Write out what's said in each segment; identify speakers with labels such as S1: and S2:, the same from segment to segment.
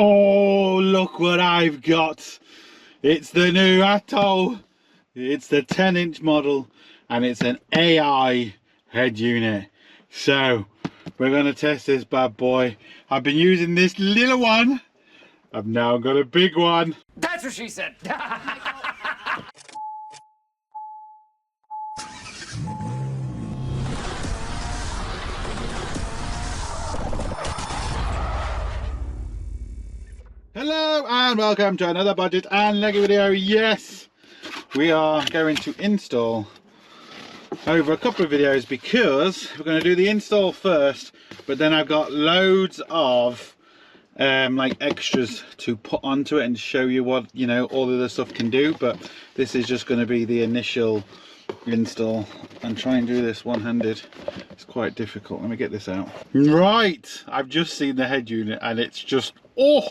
S1: Oh, look what I've got. It's the new Atoll. It's the 10-inch model and it's an AI head unit. So we're going to test this bad boy. I've been using this little one. I've now got a big one.
S2: That's what she said.
S1: Hello and welcome to another Bodgit and Leggit video. Yes, we are going to install over a couple of videos because we're going to do the install first, but then I've got loads of like extras to put onto it and show you what, you know, all the other stuff can do. But this is just going to be the initial install, and try and do this one-handed, it's quite difficult. Let me get this out. Right, I've just seen the head unit and it's just, oh,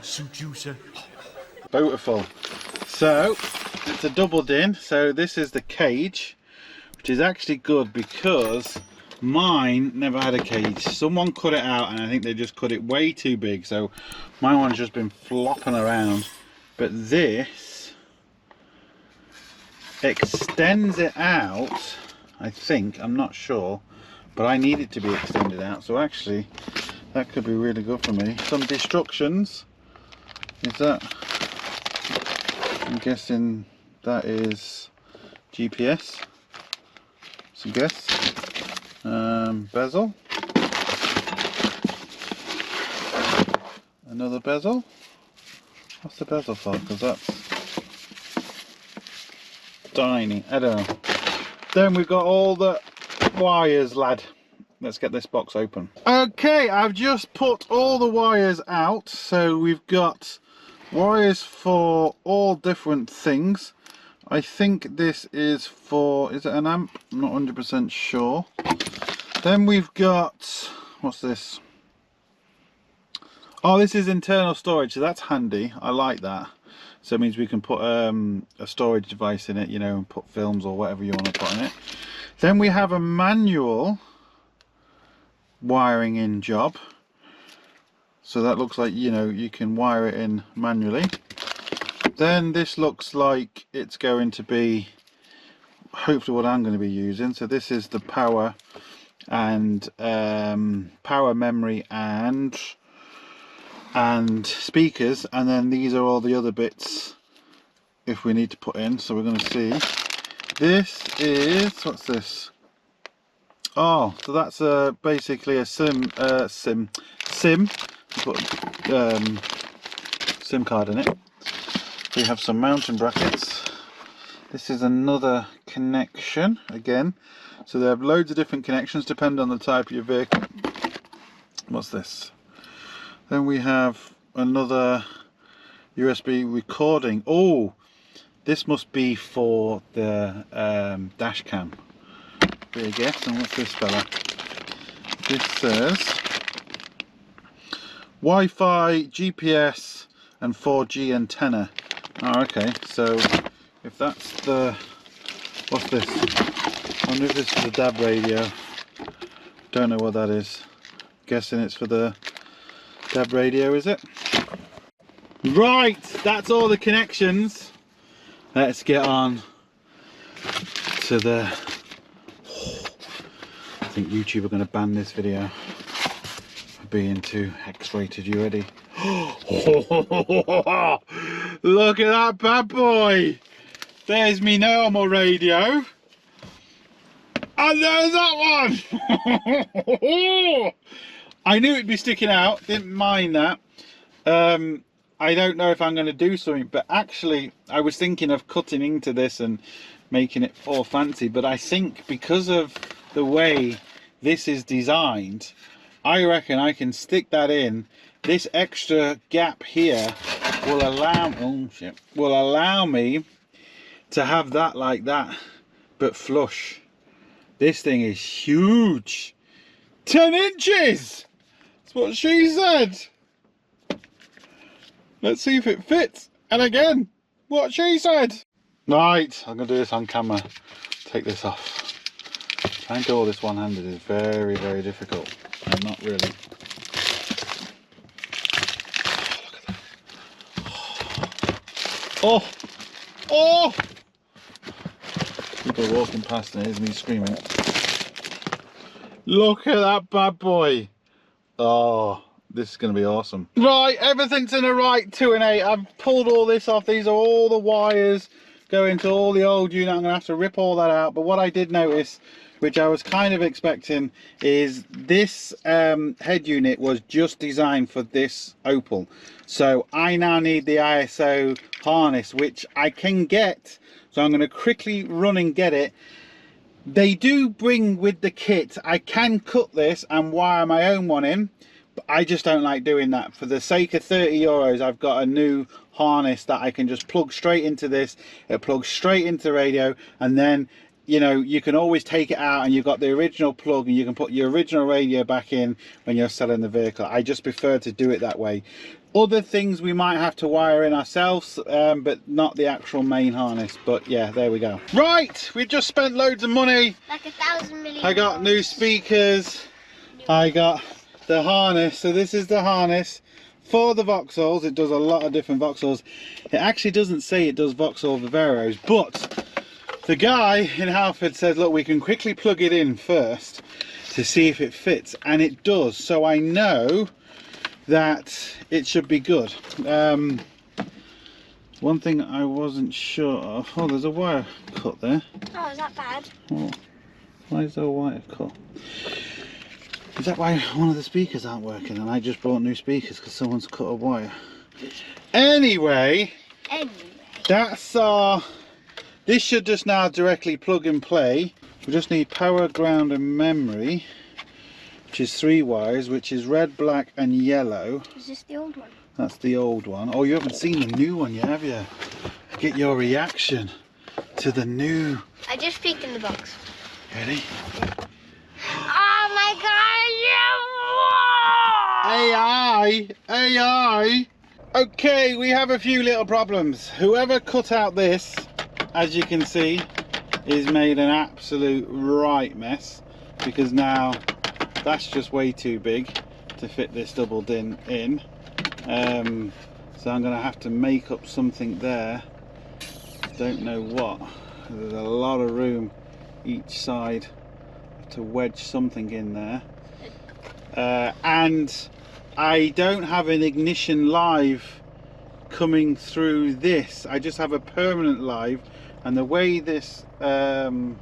S3: Suit you, sir.
S1: beautiful. So it's a double din. So this is the cage, which is actually good because mine never had a cage. Someone cut it out and I think they just cut it way too big, so my one's just been flopping around. But this extends it out, I think. I'm not sure, but I need it to be extended out, so actually that could be really good for me. Some destructions. Is that, I'm guessing that is GPS. So guess. Bezel. Another bezel. What's the bezel for? Because that's tiny. I don't know. Then we've got all the wires, lad. Let's get this box open. Okay, I've just put all the wires out. So we've got wires for all different things. I think this is for, is it an amp? I'm not 100% sure. Then we've got, what's this? Oh, this is internal storage, so that's handy. I like that. So it means we can put a storage device in it, you know, and put films or whatever you want to put in it. Then we have a manual wiring in job. So that looks like, you know, you can wire it in manually. Then this looks like it's going to be hopefully what I'm going to be using. So this is the power and power, memory and speakers, and then these are all the other bits if we need to put in. So we're going to see. This is, what's this? Oh, so that's basically a sim. You put SIM card in it. We have some mounting brackets. This is another connection again. So they have loads of different connections depending on the type of your vehicle. What's this? Then we have another USB recording. Oh, this must be for the dash cam. Be a guess. And what's this fella? This says Wi-Fi, GPS and 4G antenna. Oh, okay, so if that's the, what's this? I wonder if this is the DAB radio. Don't know what that is. Guessing it's for the DAB radio, is it? Right, that's all the connections. Let's get on to the, I think YouTube are going to ban this video for being too X-rated. You ready? Look at that bad boy. There's me normal radio. And there's that one. I knew it'd be sticking out, didn't mind that. I don't know if I'm going to do something, but actually I was thinking of cutting into this and making it all fancy, but I think because of the way this is designed, I reckon I can stick that in. This extra gap here will allow, oh shit, will allow me to have that like that, but flush. This thing is huge. 10 inches! That's what she said. Let's see if it fits. And again, what she said. Right, I'm going to do this on camera. Take this off. Trying to do all this one-handed is very, very difficult. And not really. Oh! Oh! People are walking past and here's me screaming. Look at that bad boy. Oh, this is going to be awesome. Right, everything's in a right 2 and 8. I've pulled all this off. These are all the wires going to all the old unit. I'm going to have to rip all that out. But what I did notice, which I was kind of expecting, is this head unit was just designed for this Opal. So I now need the ISO harness, which I can get. So I'm going to quickly run and get it. They do bring with the kit, I can cut this and wire my own one in, but I just don't like doing that. For the sake of €30, I've got a new harness that I can just plug straight into this. It plugs straight into the radio, and then, you know, you can always take it out and you've got the original plug and you can put your original radio back in when you're selling the vehicle. I just prefer to do it that way. Other things we might have to wire in ourselves, but not the actual main harness. But yeah, there we go. Right, we just spent loads of money.
S2: Like 1,000 million.
S1: I got new speakers. I got the harness. So this is the harness for the Vauxhalls. It does a lot of different Vauxhalls. It actually doesn't say it does Vauxhall Viveros, but the guy in Halford said, look, we can quickly plug it in first to see if it fits, and it does. So I know that it should be good. One thing I wasn't sure of, oh, there's a wire cut there.
S2: Oh, is that bad?
S1: Oh, why is there a wire cut? Is that why one of the speakers aren't working and I just bought new speakers because someone's cut a wire? Anyway, that's our, this should just now directly plug and play. We just need power, ground and memory, which is 3 wires, which is red, black and yellow.
S2: Is this the old one?
S1: That's the old one. Oh, you haven't seen the new one yet, have you? Get your reaction to the new.
S2: I just peeked in the box.
S1: Ready?
S2: Oh my god!
S1: AI! Okay, we have a few little problems. Whoever cut out this, as you can see, is made an absolute right mess, because now that's just way too big to fit this double din in. So I'm going to have to make up something there. Don't know what. There's a lot of room each side to wedge something in there. And I don't have an ignition live coming through this. I just have a permanent live, and the way this the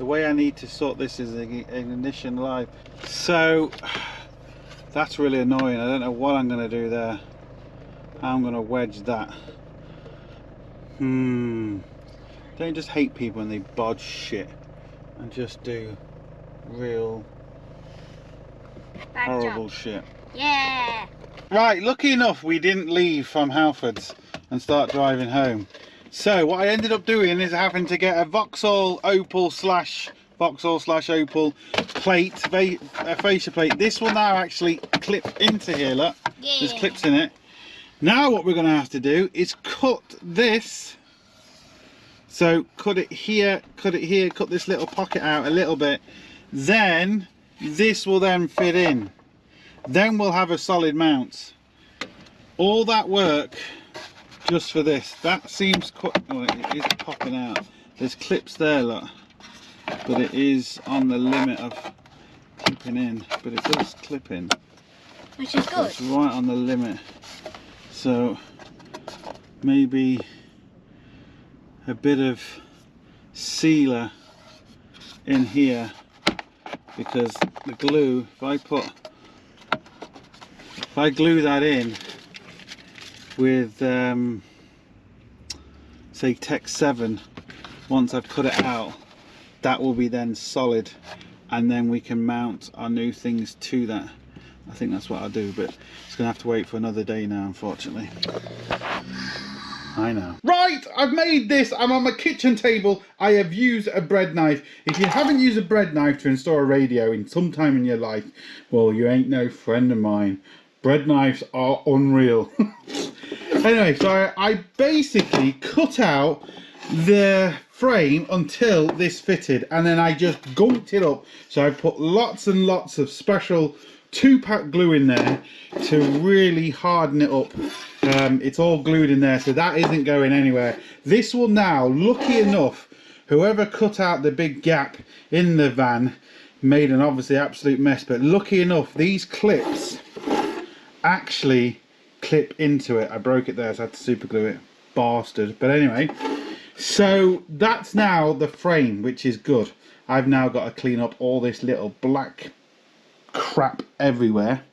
S1: way I need to sort this is an ignition live. So that's really annoying. I don't know what I'm going to do there. How I'm going to wedge that. Don't just hate people when they bodge shit and just do real
S2: Bad
S1: horrible
S2: job.
S1: shit.
S2: Yeah!
S1: Right, lucky enough we didn't leave from Halfords and start driving home. So what I ended up doing is having to get a Vauxhall Opal slash Opal plate, a fascia plate. This will now actually clip into here, look.
S2: Yeah.
S1: There's clips in it. Now what we're going to have to do is cut this. So cut it here, cut this little pocket out a little bit. Then this will then fit in. Then we'll have a solid mount. All that work just for this. That seems quite, oh, it is popping out. There's clips there, look. But it is on the limit of clipping in. But it does clip in.
S2: Which is good.
S1: It's right on the limit. So maybe a bit of sealer in here, because the glue, if I glue that in with say Tech 7, once I've cut it out, that will be then solid, and then we can mount our new things to that. I think that's what I'll do, but it's gonna have to wait for another day now, unfortunately. I know. Right, I've made this. I'm on my kitchen table. I have used a bread knife. If you haven't used a bread knife to install a radio in some time in your life, well, you ain't no friend of mine. Bread knives are unreal. Anyway, so I basically cut out the frame until this fitted, and then I just gunked it up. So I put lots and lots of special 2-pack glue in there to really harden it up. It's all glued in there, so that isn't going anywhere. This will now, lucky enough, whoever cut out the big gap in the van made an obviously absolute mess, but lucky enough these clips actually clip into it. I broke it there, so I had to super glue it, bastard. But anyway, so that's now the frame, which is good. I've now got to clean up all this little black crap everywhere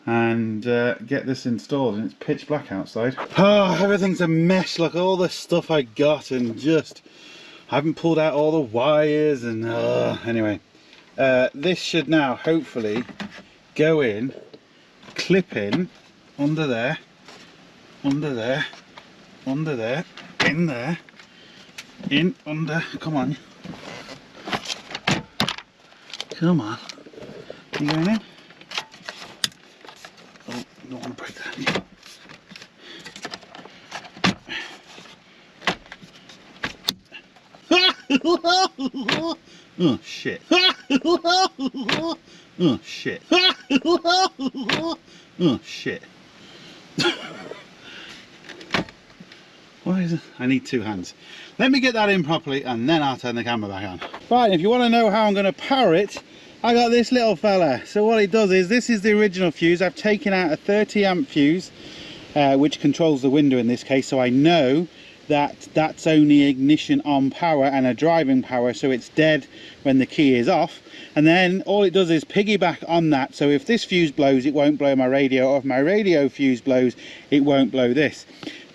S1: and get this installed, and it's pitch black outside. Oh, everything's a mess. Look, all the stuff I got, and just I haven't pulled out all the wires, and anyway, this should now hopefully go in, clip in under there, under there, under there, in there, in, under. Come on, come on, you going in? Oh, don't want to break that. Oh shit. Oh shit. Oh shit. Why is it? I need 2 hands. Let me get that in properly and then I'll turn the camera back on. Right, if you want to know how I'm going to power it, I got this little fella. So what it does is, this is the original fuse. I've taken out a 30 amp fuse, which controls the window in this case, so I know that that's only ignition on power and a driving power, so it's dead when the key is off. And then all it does is piggyback on that, so if this fuse blows, it won't blow my radio, or if my radio fuse blows, it won't blow this.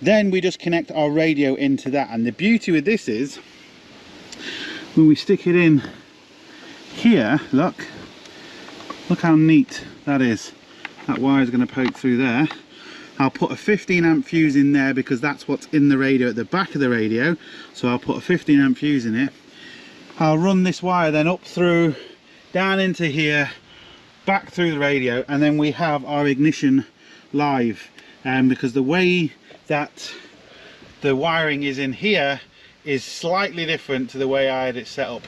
S1: Then we just connect our radio into that. And the beauty with this is, when we stick it in here, look how neat that is. That wire is going to poke through there. I'll put a 15 amp fuse in there because that's what's in the radio at the back of the radio. So I'll put a 15 amp fuse in it. I'll run this wire then up through, down into here, back through the radio, and then we have our ignition live. Because the way that the wiring is in here is slightly different to the way I had it set up.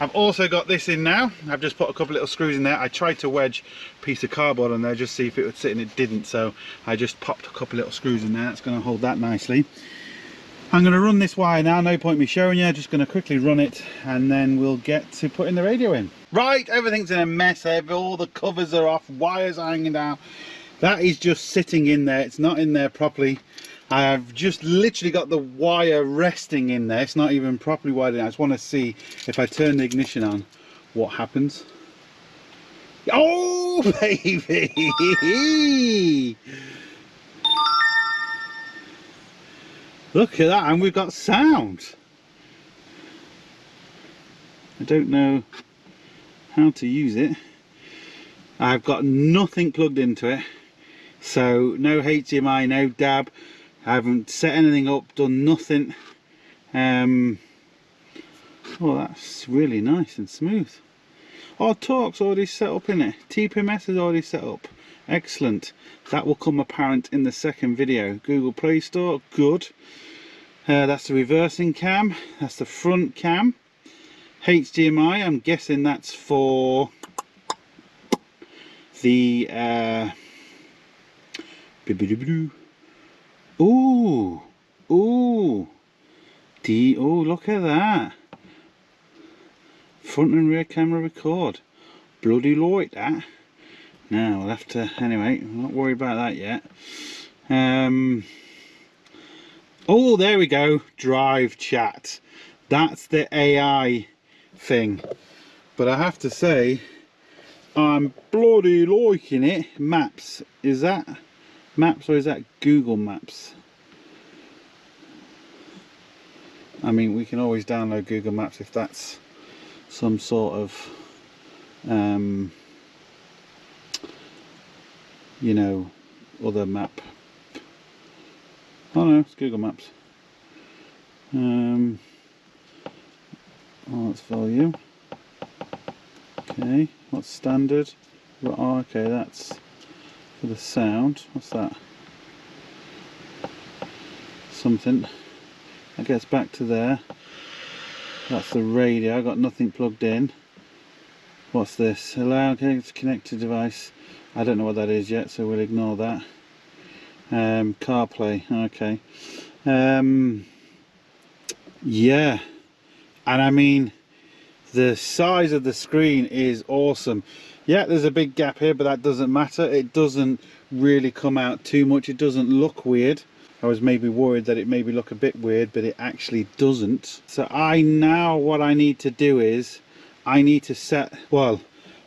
S1: I've also got this in now. I've just put a couple little screws in there. I tried to wedge a piece of cardboard on there just see if it would sit, and it didn't, so I just popped a couple little screws in there. That's going to hold that nicely. I'm going to run this wire now. No point me showing you, just going to quickly run it and then we'll get to putting the radio in. Right, everything's in a mess. All the covers are off, wires are hanging down. That is just sitting in there, it's not in there properly. I've just literally got the wire resting in there. It's not even properly wired in. I just want to see if I turn the ignition on, what happens. Oh, baby! Look at that, and we've got sound. I don't know how to use it. I've got nothing plugged into it. So no HDMI, no DAB. I haven't set anything up, done nothing. Well, that's really nice and smooth. Oh, torque's already set up in it. TPMS is already set up. Excellent. That will come apparent in the second video. Google Play Store, good. That's the reversing cam. That's the front cam. HDMI, I'm guessing that's for the ooh, ooh, oh, look at that. Front and rear camera record. Bloody like that. Now we'll have to, anyway, I'm not worried about that yet. Oh, there we go. Drive chat. That's the AI thing. But I have to say, I'm bloody liking it. Maps. Is that Maps or is that Google Maps? I mean, we can always download Google Maps if that's some sort of you know, other map. Oh no, it's Google Maps. Oh, that's volume. Okay, what's standard? Oh, okay, that's for the sound. What's that? Something. That gets back to there. That's the radio. I got nothing plugged in. What's this? Allow connected device. I don't know what that is yet, so we'll ignore that. CarPlay, okay. Yeah, and I mean, the size of the screen is awesome. Yeah, there's a big gap here, but that doesn't matter. It doesn't really come out too much. It doesn't look weird. I was maybe worried that it maybe look a bit weird, but it actually doesn't. So what I need to do is I need to set, well,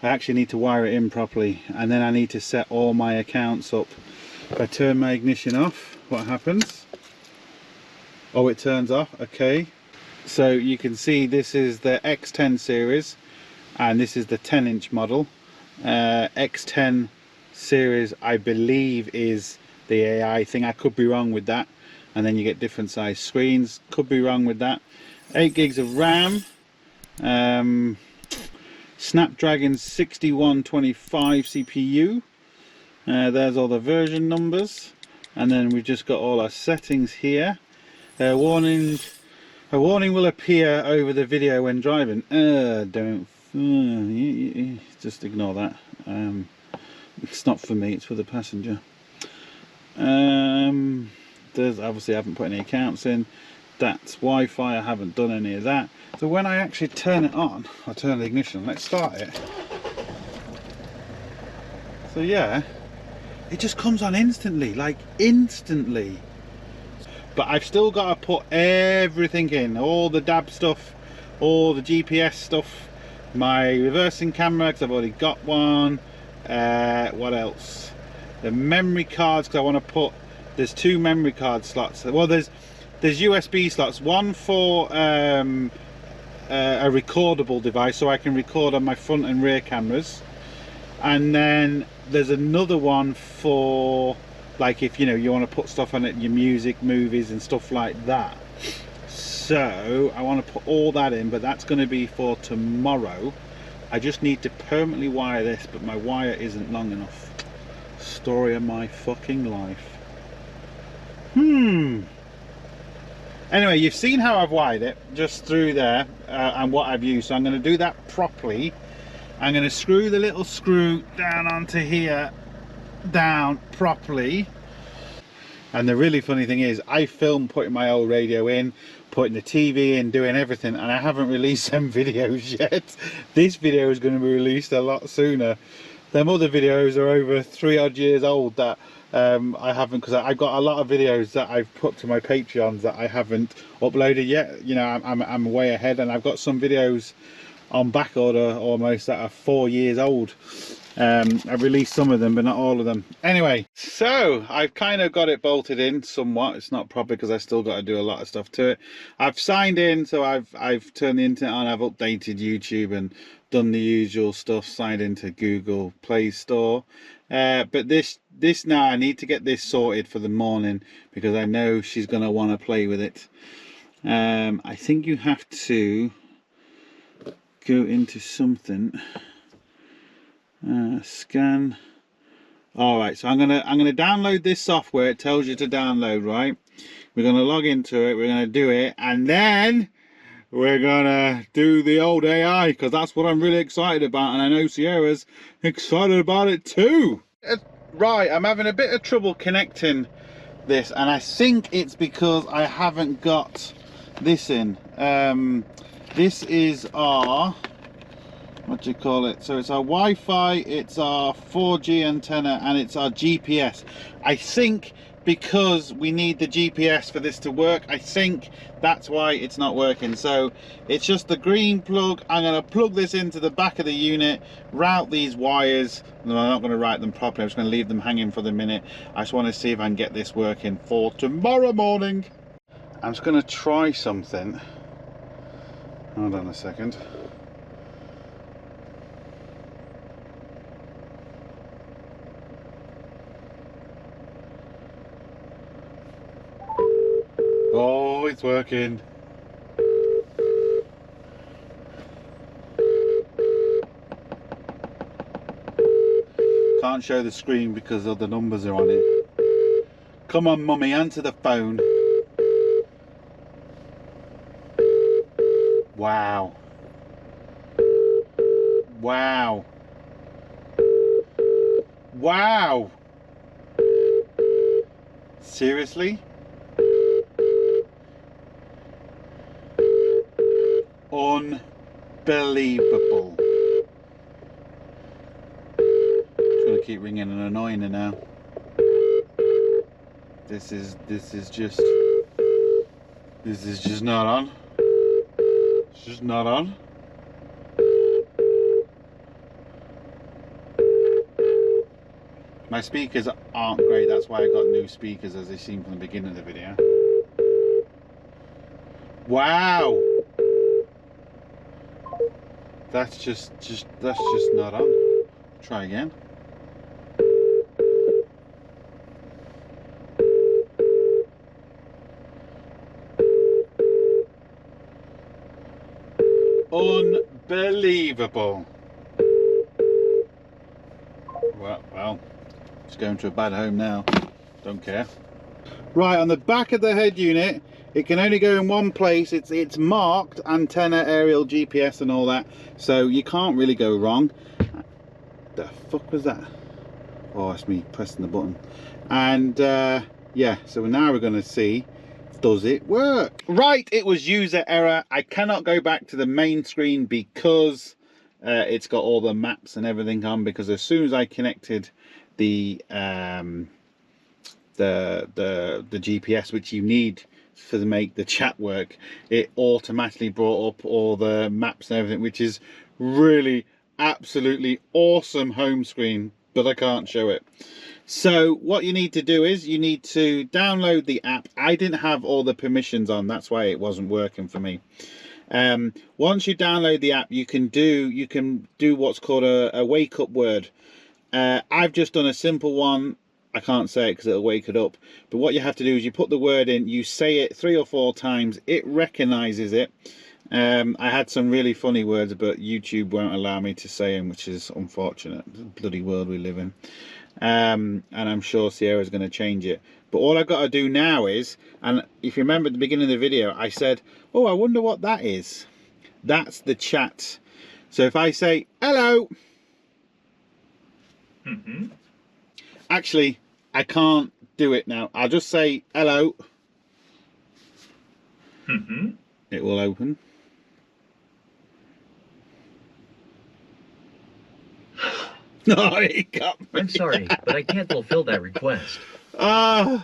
S1: I actually need to wire it in properly, and then I need to set all my accounts up. If I turn my ignition off, what happens? Oh, it turns off. Okay, so you can see this is the X10 series and this is the 10-inch model. X10 series I believe is the AI thing. I could be wrong with that, and then you get different size screens. Could be wrong with that. 8 gigs of RAM, Snapdragon 6125 CPU. There's all the version numbers, and then we've just got all our settings here. A warning will appear over the video when driving. Just ignore that. It's not for me, it's for the passenger. There's obviously I haven't put any accounts in. That's Wi-Fi. I haven't done any of that. So when I actually turn it on, I'll turn the ignition. Let's start it. So yeah, it just comes on instantly, like instantly. But I've still got to put everything in, all the DAB stuff, all the GPS stuff, my reversing camera because I've already got one. What else? The memory cards, because I want to put, there's 2 memory card slots. Well, there's USB slots, one for a recordable device, so I can record on my front and rear cameras, and then there's another one for, like, if you want to put stuff on it, your music, movies and stuff like that. So I want to put all that in, but that's going to be for tomorrow. I just need to permanently wire this, but my wire isn't long enough. Story of my fucking life. Anyway, you've seen how I've wired it just through there, and what I've used. So I'm going to do that properly. I'm going to screw the little screw down onto here, down properly. And the really funny thing is, I filmed putting my old radio in, putting the TV in, doing everything, and I haven't released them videos yet. This video is going to be released a lot sooner. Them other videos are over 3 odd years old that I haven't, because I've got a lot of videos that I've put to my Patreons that I haven't uploaded yet. I'm way ahead, and I've got some videos on back order almost that are 4 years old. I've released some of them, but not all of them. Anyway, so I've kind of got it bolted in somewhat. It's not proper because I still got to do a lot of stuff to it. I've signed in, so I've turned the internet on. I've updated YouTube and done the usual stuff. Signed into Google Play Store. But this now I need to get this sorted for the morning because I know she's going to want to play with it. I think you have to go into something. Scan. All right, so I'm gonna download this software. It tells you to download, right? We're gonna log into it, we're gonna do it, and then we're gonna do the old AI, because that's what I'm really excited about, and I know Sierra's excited about it too. Right, I'm having a bit of trouble connecting this, and I think it's because I haven't got this in. This is our, what do you call it? So it's our Wi-Fi, it's our 4G antenna, and it's our GPS. I think because we need the GPS for this to work, I think that's why it's not working. So it's just the green plug. I'm going to plug this into the back of the unit, route these wires. No, I'm not going to route them properly. I'm just going to leave them hanging for the minute. I just want to see if I can get this working for tomorrow morning. I'm just going to try something. Hold on a second. Oh, it's working. Can't show the screen because of the numbers are on it. Come on, mummy, answer the phone. Wow. Wow. Wow. Seriously? Unbelievable. It's gonna keep ringing and annoying her now. This is just not on. It's just not on. My speakers aren't great, that's why I got new speakers, as they've seen from the beginning of the video. Wow! That's just not on. Try again. Unbelievable. Well, it's going to a bad home now. Don't care. Right, on the back of the head unit, it can only go in one place. It's marked antenna, aerial, GPS and all that, so you can't really go wrong. The fuck was that? Oh, that's me pressing the button. And yeah, so now we're going to see, does it work? Right, it was user error. I cannot go back to the main screen because it's got all the maps and everything on, because as soon as I connected the GPS, which you need to make the chat work, it automatically brought up all the maps and everything, which is really absolutely awesome home screen, but I can't show it. So what you need to do is you need to download the app. I didn't have all the permissions on, that's why it wasn't working for me. Once you download the app, you can do what's called a wake up word. I've just done a simple one. I can't say it because it'll wake it up, but what you have to do is you put the word in, you say it 3 or 4 times, it recognizes it. I had some really funny words, but YouTube won't allow me to say them, which is unfortunate. It's a bloody world we live in. And I'm sure Sierra's going to change it, but all I've got to do now is, and if you remember at the beginning of the video I said, oh, I wonder what that is. That's the chat. So if I say hello, actually I can't do it now. I'll just say hello. It will open. No, it got me.
S4: I'm sorry, but I can't fulfill that request.
S1: I'm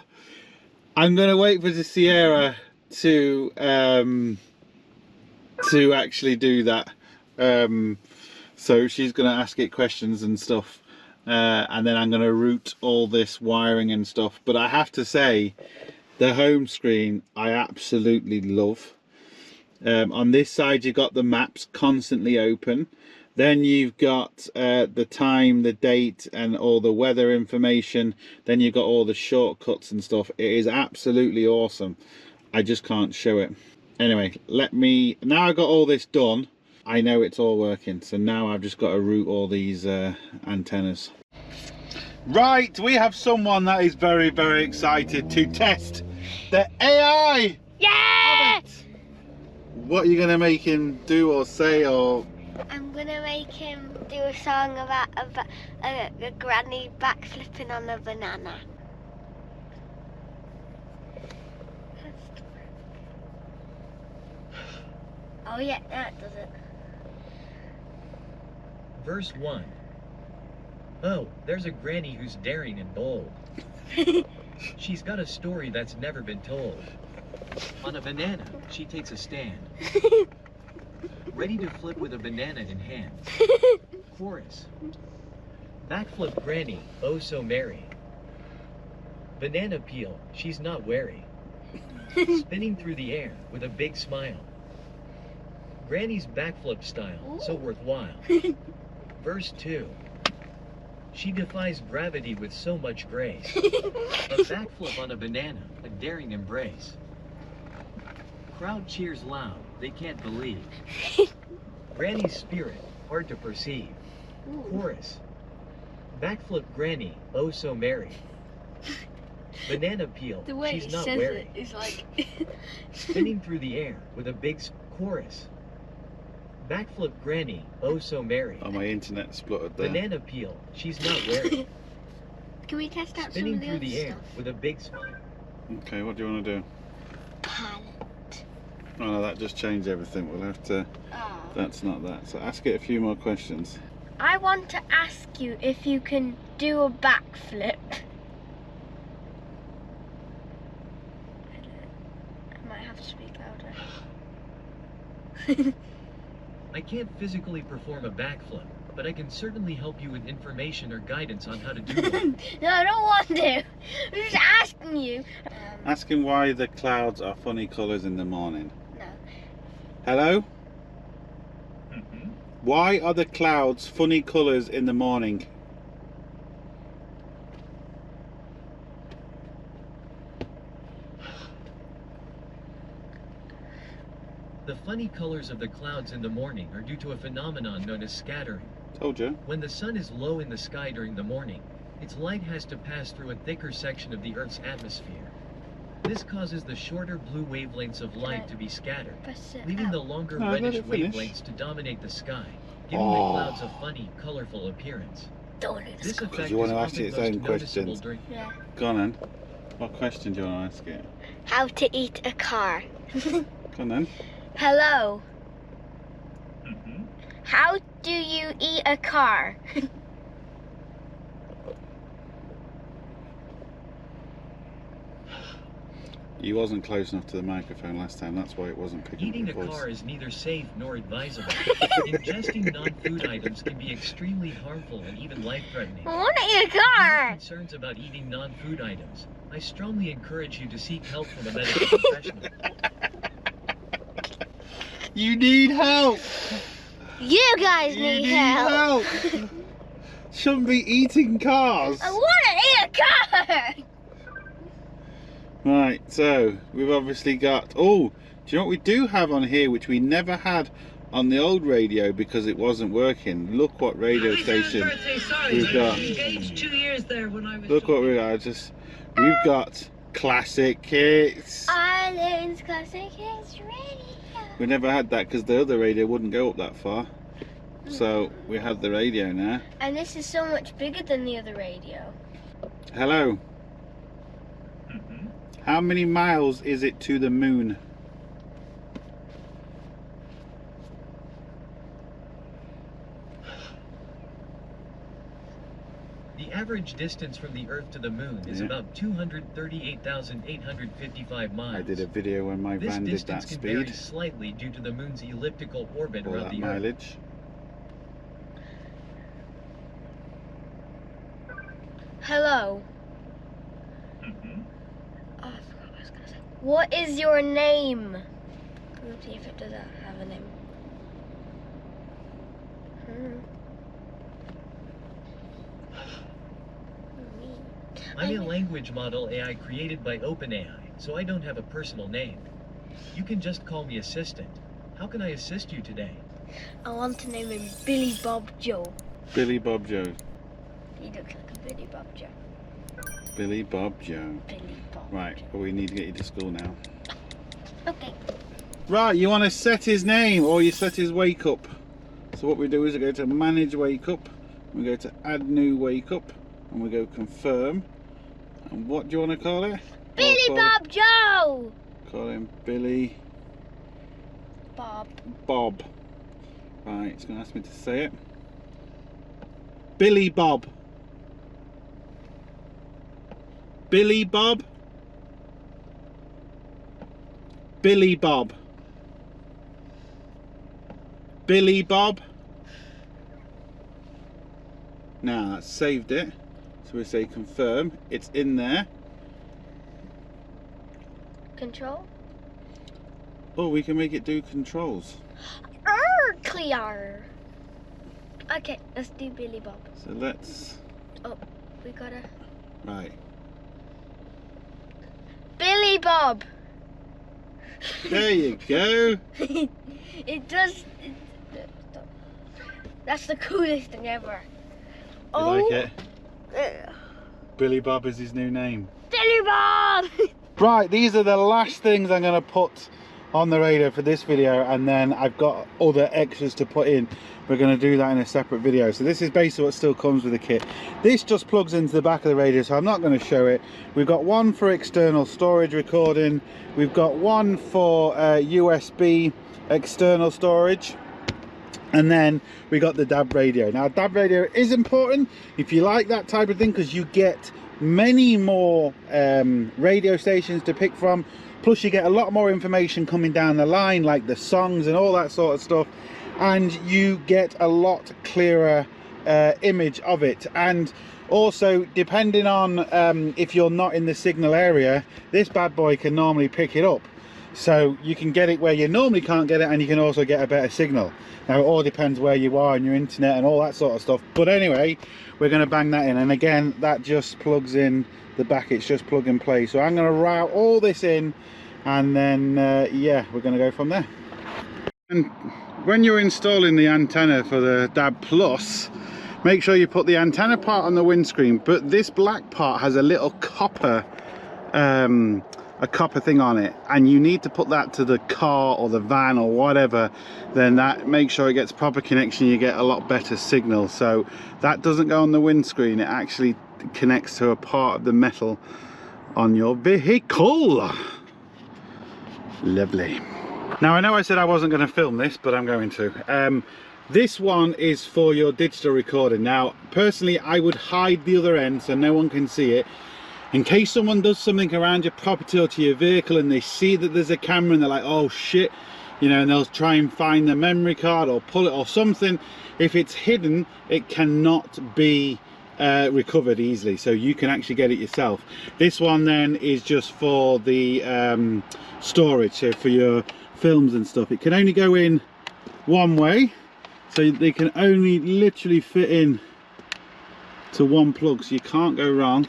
S1: gonna wait for the Sierra to actually do that. So she's gonna ask it questions and stuff, and then I'm gonna route all this wiring and stuff. But I have to say, the home screen I absolutely love. On this side you've got the maps constantly open. Then you've got the time, the date and all the weather information. Then you've got all the shortcuts and stuff. It is absolutely awesome. I just can't show it. Anyway, now I got all this done, I know it's all working. So now I've just got to route all these antennas. Right, we have someone that is very, very excited to test the AI.
S2: Yeah!
S1: What are you going to make him do or say, or...
S2: I'm gonna make him do a song about a granny backflipping on a banana. Oh yeah, that does it.
S4: Verse 1. Oh, there's a granny who's daring and bold. She's got a story that's never been told. On a banana, she takes a stand. Ready to flip with a banana in hand. Chorus. Backflip granny, oh so merry. Banana peel, she's not wary. Spinning through the air with a big smile. Granny's backflip style, so worthwhile. Verse 2. She defies gravity with so much grace. A backflip on a banana, a daring embrace. Crowd cheers loud, they can't believe. Granny's spirit, hard to perceive. Chorus. Backflip granny, oh so merry. Banana peel,
S2: The way
S4: she's
S2: he
S4: not
S2: says
S4: wary.
S2: it is like...
S4: Spinning through the air with a big chorus. Backflip granny, oh so merry.
S1: Oh, my internet spluttered there.
S4: Banana peel, she's not wary.
S2: Can we test out some
S4: spinning
S2: of the
S4: through
S2: other
S4: the air
S2: stuff?
S4: with a big smile.
S1: Okay, what do you want to do?
S2: Palette.
S1: Oh no, that just changed everything. We'll have to.
S2: Oh.
S1: That's not that. So ask it a few more questions.
S2: I want to ask you if you can do a backflip. I might have to speak louder.
S4: I can't physically perform a backflip, but I can certainly help you with information or guidance on how to do one.
S2: No, I don't want to. I'm just asking you.
S1: Ask him why the clouds are funny colours in the morning.
S2: No.
S1: Hello?
S4: Mhm.
S1: Why are the clouds funny colours in the morning?
S4: The funny colors of the clouds in the morning are due to a phenomenon known as scattering.
S1: Told you.
S4: When the sun is low in the sky during the morning, its light has to pass through a thicker section of the Earth's atmosphere. This causes the shorter blue wavelengths of light to be scattered,
S2: Press it
S4: leaving the
S2: out.
S4: longer
S1: No, let
S4: reddish
S1: it finish.
S4: wavelengths to dominate the sky, giving
S1: Oh.
S4: the clouds a funny, colorful appearance.
S2: Don't do
S4: This
S2: this.
S4: effect
S1: you
S4: is
S1: wanna ask
S4: often
S1: its
S4: most
S1: own
S4: noticeable
S1: questions.
S4: during
S2: Yeah.
S1: Go on then. What question do you want to ask it?
S2: How to eat a car.
S1: Go on then.
S2: Hello.
S4: Mhm.
S2: How do you eat a car?
S1: You wasn't close enough to the microphone last time, that's why it wasn't picking
S4: Eating a
S1: up your voice.
S4: car is neither safe nor advisable. Ingesting non-food items can be extremely harmful and even life-threatening.
S2: I want to eat a
S4: If you have
S2: car.
S4: concerns about eating non-food items, I strongly encourage you to seek help from a medical professional.
S1: You need help!
S2: You guys
S1: You
S2: need help.
S1: Shouldn't be eating cars!
S2: I want to eat a car.
S1: Right, so we've obviously got. Oh, do you know what we do have on here, which we never had on the old radio because it wasn't working? Look what radio station we've got.
S5: Engaged 2 years there when I was.
S1: Look what we got. We've got classic hits.
S2: Islands classic hits radio.
S1: We never had that because the other radio wouldn't go up that far. So we have the radio now.
S2: And this is so much bigger than the other radio.
S1: Hello.
S4: Mhm.
S1: How many miles is it to the moon?
S4: The average distance from the Earth to the Moon is
S1: Yeah.
S4: about 238,855 miles.
S1: I did a video when my
S4: This
S1: van did
S4: distance
S1: that
S4: can vary
S1: speed.
S4: slightly due to the Moon's elliptical orbit
S1: All
S4: around
S1: that
S4: the Earth.
S1: mileage.
S2: Hello.
S4: Mhm.
S2: Oh, I forgot what I was going to say. What is your name? Let's see if it doesn't have a name.
S4: I'm a language model AI created by OpenAI, so I don't have a personal name. You can just call me Assistant. How can I assist you today?
S2: I want to name him Billy Bob Joe.
S1: Billy Bob Joe.
S2: He looks like a Billy Bob Joe.
S1: Billy Bob Joe.
S2: Billy Bob.
S1: Right, well, we need to get you to school now.
S2: Okay.
S1: Right, you want to set his name or you set his wake up. So what we do is we go to manage wake up, we go to add new wake up, and we go confirm. And what do you want to call it?
S2: Billy
S1: Call-
S2: Bob Joe!
S1: Call him Billy
S2: Bob.
S1: Bob. Right, it's going to ask me to say it. Billy Bob. Billy Bob. Billy Bob. Billy Bob. Now that's saved it. So we say confirm. It's in there.
S2: Control?
S1: Oh, we can make it do controls.
S2: Clear. Okay, let's do Billy Bob.
S1: So let's.
S2: We gotta.
S1: Right.
S2: Billy Bob!
S1: There you go.
S2: It does. That's the coolest thing ever.
S1: You like it? Billy Bob is his new name.
S2: Billy Bob!
S1: Right, these are the last things I'm going to put on the radio for this video, and then I've got other extras to put in. We're going to do that in a separate video. So this is basically what still comes with the kit. This just plugs into the back of the radio, so I'm not going to show it. We've got one for external storage recording. We've got one for USB external storage. And then we got the DAB radio. Now DAB radio is important if you like that type of thing, because you get many more radio stations to pick from. Plus you get a lot more information coming down the line, like the songs and all that sort of stuff. And you get a lot clearer image of it. And also, depending on if you're not in the signal area, this bad boy can normally pick it up. So you can get it where you normally can't get it, and you can also get a better signal. Now it all depends where you are on your internet and all that sort of stuff. But anyway, we're going to bang that in, and again that just plugs in the back. It's just plug and play. So I'm going to route all this in, and then yeah, we're going to go from there. And when you're installing the antenna for the DAB Plus, make sure you put the antenna part on the windscreen, but this black part has a little copper thing on it, and you need to put that to the car or the van or whatever. Then that makes sure it gets proper connection, you get a lot better signal. So that doesn't go on the windscreen, it actually connects to a part of the metal on your vehicle. Lovely. Now I know I said I wasn't going to film this, but I'm going to. This one is for your digital recording. Now personally I would hide the other end so no one can see it, in case someone does something around your property or to your vehicle and they see that there's a camera and they're like, oh shit, you know, and they'll try and find the memory card or pull it or something. If it's hidden, it cannot be recovered easily, so you can actually get it yourself. This one then is just for the storage, so for your films and stuff. It can only go in one way, so they can only literally fit in to one plug, so you can't go wrong.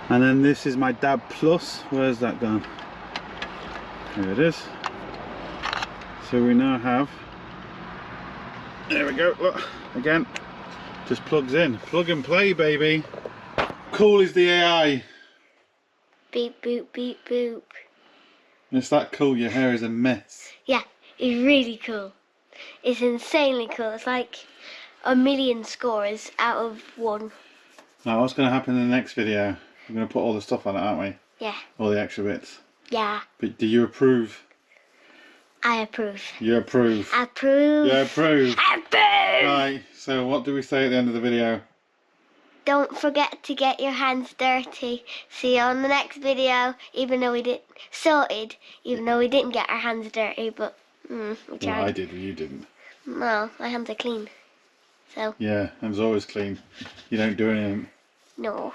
S1: And then this is my DAB Plus. Where's that gone? Here it is. So we now have, there we go, look, again, just plugs in. Plug and play, baby. Cool is the AI.
S2: Beep, boop, beep, boop.
S1: It's that cool, your hair is a mess.
S2: Yeah, it's really cool. It's insanely cool. It's like a million scores out of one.
S1: Now what's going to happen in the next video? We're going to put all the stuff on it, aren't we?
S2: Yeah.
S1: All the extra bits.
S2: Yeah.
S1: But do you approve?
S2: I approve.
S1: You approve.
S2: Approve.
S1: You approve.
S2: Approve.
S1: Right, so what do we say at the end of the video?
S2: Don't forget to get your hands dirty. See you on the next video. Even though we didn't get our hands dirty, but we tried.
S1: Well, I did, but you didn't.
S2: No, my hands are clean. So.
S1: Yeah, hands always clean. You don't do anything.
S2: No.